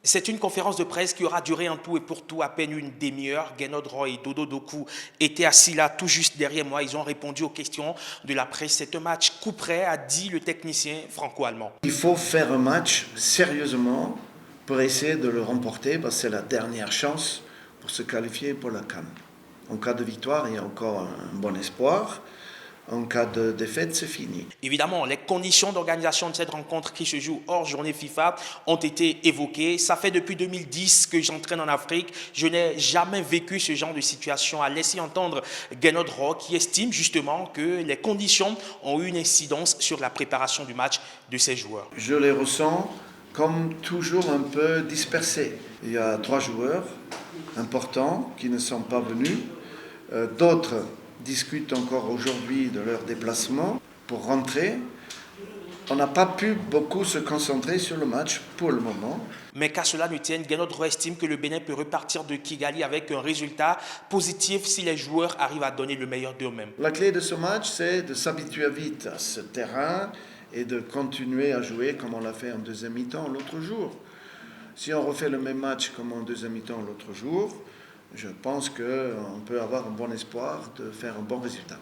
C'est une conférence de presse qui aura duré en tout et pour tout à peine une demi-heure. Gernot Roy et Dodo Doku étaient assis là tout juste derrière moi. Ils ont répondu aux questions de la presse. C'est un match coup près, a dit le technicien franco-allemand. Il faut faire un match sérieusement pour essayer de le remporter parce que c'est la dernière chance pour se qualifier pour la CAN. En cas de victoire, il y a encore un bon espoir. En cas de défaite, c'est fini. Évidemment, les conditions d'organisation de cette rencontre qui se joue hors journée FIFA ont été évoquées. Ça fait depuis 2010 que j'entraîne en Afrique. Je n'ai jamais vécu ce genre de situation. À laisser entendre Gernot Roy qui estime justement que les conditions ont eu une incidence sur la préparation du match de ses joueurs. Je les ressens comme toujours un peu dispersés. Il y a 3 joueurs importants qui ne sont pas venus. D'autres discutent encore aujourd'hui de leur déplacement pour rentrer. On n'a pas pu beaucoup se concentrer sur le match pour le moment. Mais qu'à cela ne tienne, Gernot Roy estime que le Bénin peut repartir de Kigali avec un résultat positif si les joueurs arrivent à donner le meilleur d'eux-mêmes. La clé de ce match, c'est de s'habituer vite à ce terrain et de continuer à jouer comme on l'a fait en deuxième mi-temps l'autre jour. Si on refait le même match comme en deuxième mi-temps l'autre jour, je pense qu'on peut avoir un bon espoir de faire un bon résultat.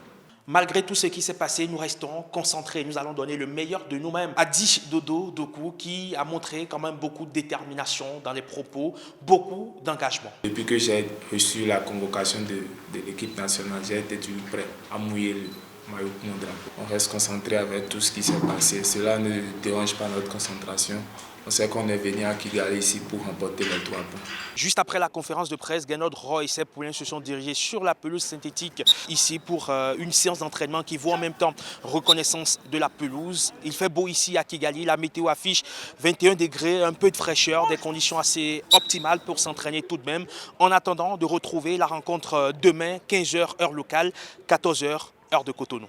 Malgré tout ce qui s'est passé, nous restons concentrés. Nous allons donner le meilleur de nous-mêmes, a dit Dodo Doku, qui a montré quand même beaucoup de détermination dans les propos, beaucoup d'engagement. Depuis que j'ai reçu la convocation de l'équipe nationale, j'ai été toujours prêt à mouiller le maillot pour mon drapeau. On reste concentré avec tout ce qui s'est passé. Cela ne dérange pas notre concentration. On sait qu'on est venu à Kigali ici pour remporter les 3 points. Juste après la conférence de presse, Gernot Roy et ses poulains se sont dirigés sur la pelouse synthétique ici pour une séance d'entraînement qui vaut en même temps reconnaissance de la pelouse. Il fait beau ici à Kigali, la météo affiche 21 degrés, un peu de fraîcheur, des conditions assez optimales pour s'entraîner tout de même. En attendant de retrouver la rencontre demain, 15h heure locale, 14h heure de Cotonou.